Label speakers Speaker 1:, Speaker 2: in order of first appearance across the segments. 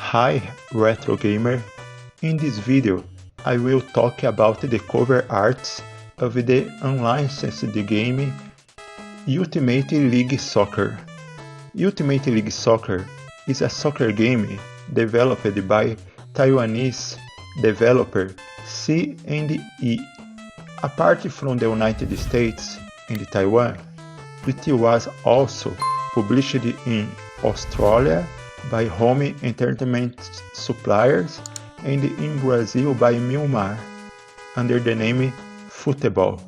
Speaker 1: Hi Retro Gamer, in this video I will talk about the cover arts of the unlicensed game Ultimate League Soccer. Ultimate League Soccer is a soccer game developed by Taiwanese developer C&E. Apart from the United States and Taiwan, it was also published in Australia by Home Entertainment Suppliers and in Brazil by Milmar, under the name Futebol.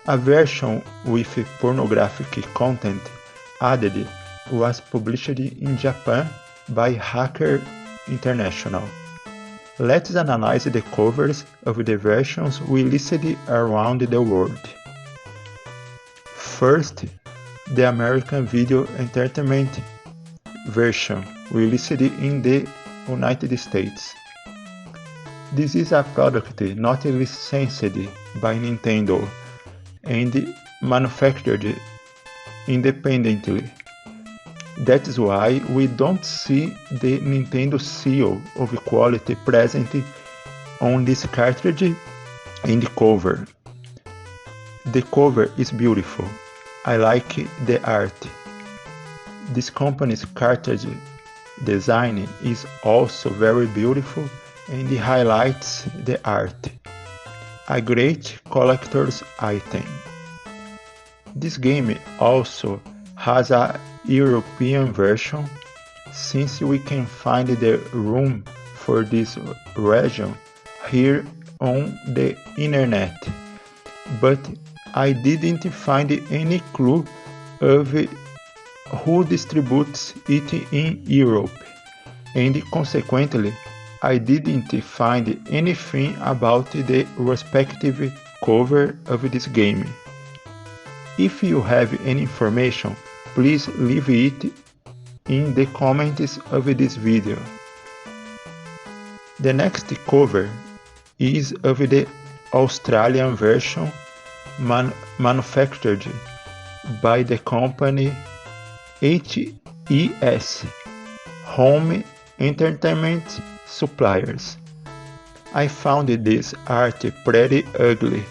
Speaker 1: A version with pornographic content added was published in Japan by Hacker International. Let's analyze the covers of the versions we listed around the world. First, the American Video Entertainment version released in the United States. This is a product not licensed by Nintendo and manufactured independently. That is why we don't see the Nintendo seal of quality present on this cartridge and the cover. The cover is beautiful. I like the art. This company's cartridge design is also very beautiful and highlights the art. A great collector's item. This game also has a European version, since we can find the room for this region here on the internet, but I didn't find any clue of who distributes it in Europe, and consequently I didn't find anything about the respective cover of this game. If you have any information, please leave it in the comments of this video. The next cover is of the Australian version manufactured by the company HES, Home Entertainment Suppliers. I found this art pretty ugly,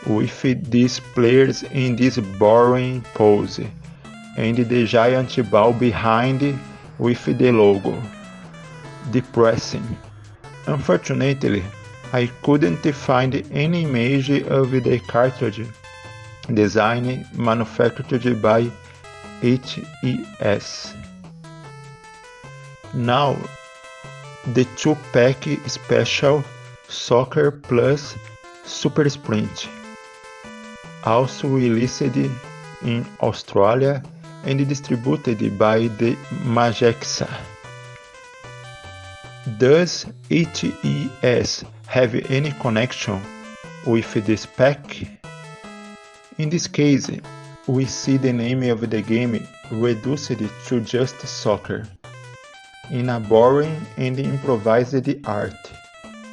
Speaker 1: with these players in this boring pose, and the giant ball behind with the logo. Depressing. Unfortunately, I couldn't find any image of the cartridge design manufactured by HES. Now, the 2-pack special Soccer Plus Super Sprint, also released in Australia and distributed by the Magexa. Does HES have any connection with this pack? In this case, we see the name of the game reduced to just soccer, in a boring and improvised art,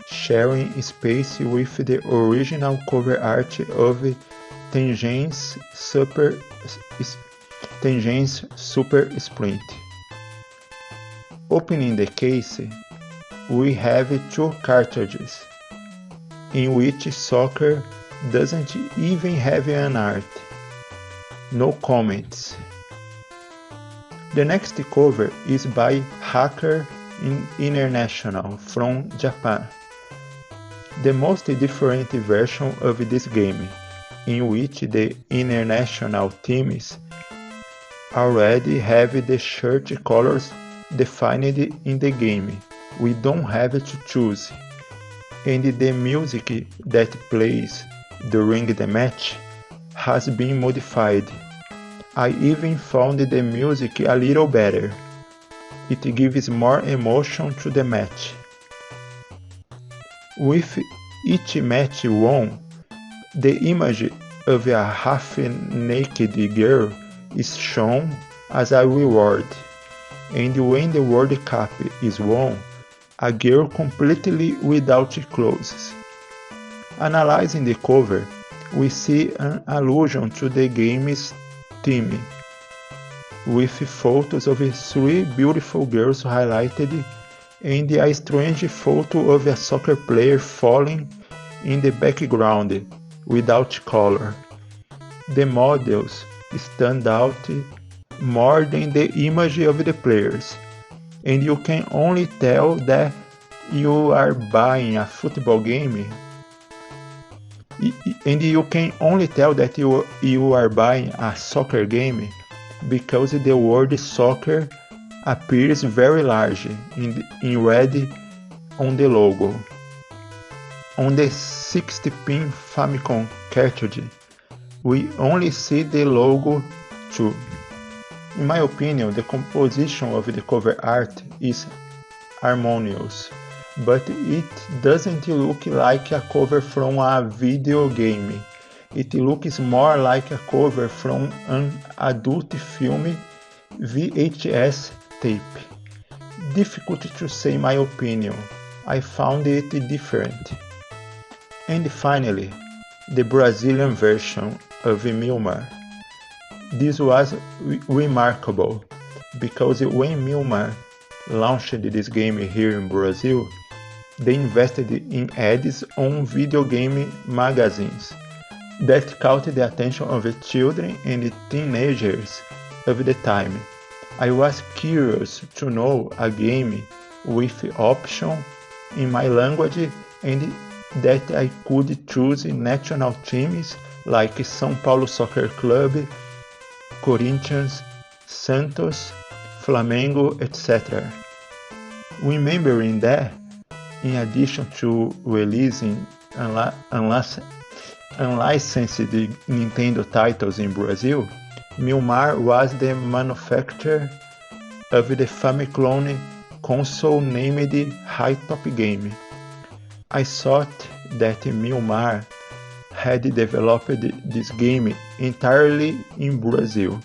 Speaker 1: sharing space with the original cover art of Tengen's Super Sprint. Opening the case, we have two cartridges, in which soccer doesn't even have an art. No comments. The next cover is by Hacker International from Japan. The most different version of this game, in which the international teams already have the shirt colors defined in the game. We don't have to choose, and the music that plays during the match has been modified. I even found the music a little better. It gives more emotion to the match. With each match won, the image of a half-naked girl is shown as a reward, and when the World Cup is won, a girl completely without clothes. Analyzing the cover, we see an allusion to the game's theme, with photos of three beautiful girls highlighted and a strange photo of a soccer player falling in the background without color. The models stand out more than the image of the players, and you can only tell that you are buying a football game, and you can only tell that you are buying a soccer game because the word soccer appears very large in red on the logo. On the 60-pin Famicom cartridge, we only see the logo too. In my opinion, the composition of the cover art is harmonious, but it doesn't look like a cover from a video game. It looks more like a cover from an adult film VHS tape. Difficult to say my opinion. I found it different. And finally, the Brazilian version of Milmar. This was remarkable because when Milmar launched this game here in Brazil, they invested in ads on video game magazines that caught the attention of the children and teenagers of the time. I was curious to know a game with option in my language and that I could choose national teams like São Paulo Soccer Club, Corinthians, Santos, Flamengo, etc. Remembering that, in addition to releasing unlicensed Nintendo titles in Brazil, Milmar was the manufacturer of the Famiclone console named High Top Game. I thought that Milmar had developed this game entirely in Brazil,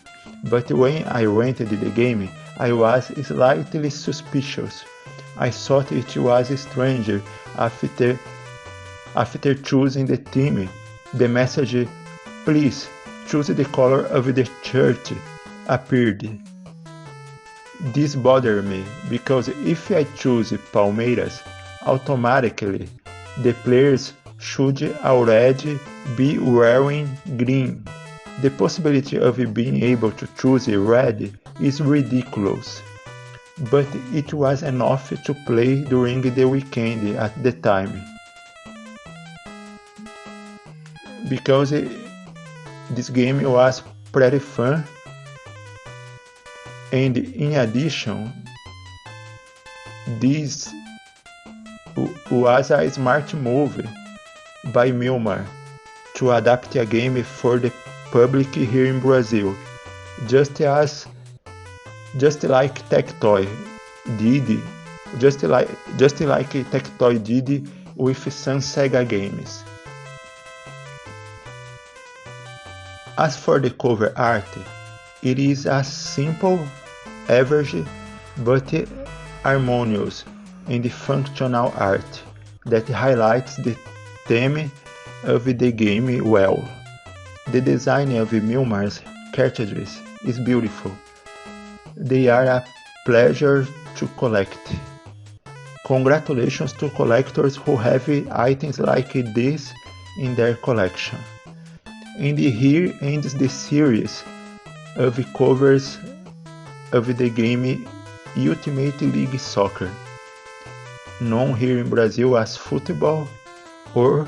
Speaker 1: but when I rented the game, I was slightly suspicious. I thought it was strange after choosing the theme. The message, "Please choose the color of the shirt," appeared. This bothered me because if I choose Palmeiras, automatically the players should already be wearing green. The possibility of being able to choose red is ridiculous, but it was enough to play during the weekend at the time. Because this game was pretty fun, and in addition, this was a smart move by Milmar to adapt a game for the public here in Brazil, just like Tectoy did with some Sega games. As for the cover art, it is a simple, average, but harmonious and functional art that highlights the theme of the game well. The design of Milmar's cartridges is beautiful. They are a pleasure to collect. Congratulations to collectors who have items like this in their collection. And here ends the series of covers of the game Ultimate League Soccer, known here in Brazil as Futebol or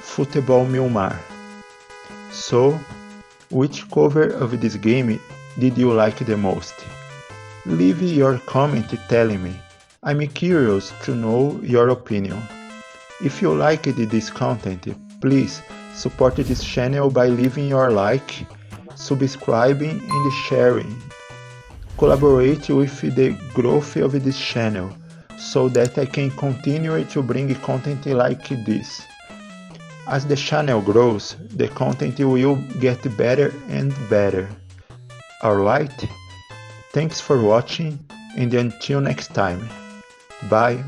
Speaker 1: Futebol Milmar. So, which cover of this game did you like the most? Leave your comment telling me. I'm curious to know your opinion. If you liked this content, please support this channel by leaving your like, subscribing and sharing. Collaborate with the growth of this channel so that I can continue to bring content like this. As the channel grows, the content will get better and better. Alright? Thanks for watching and until next time. Bye.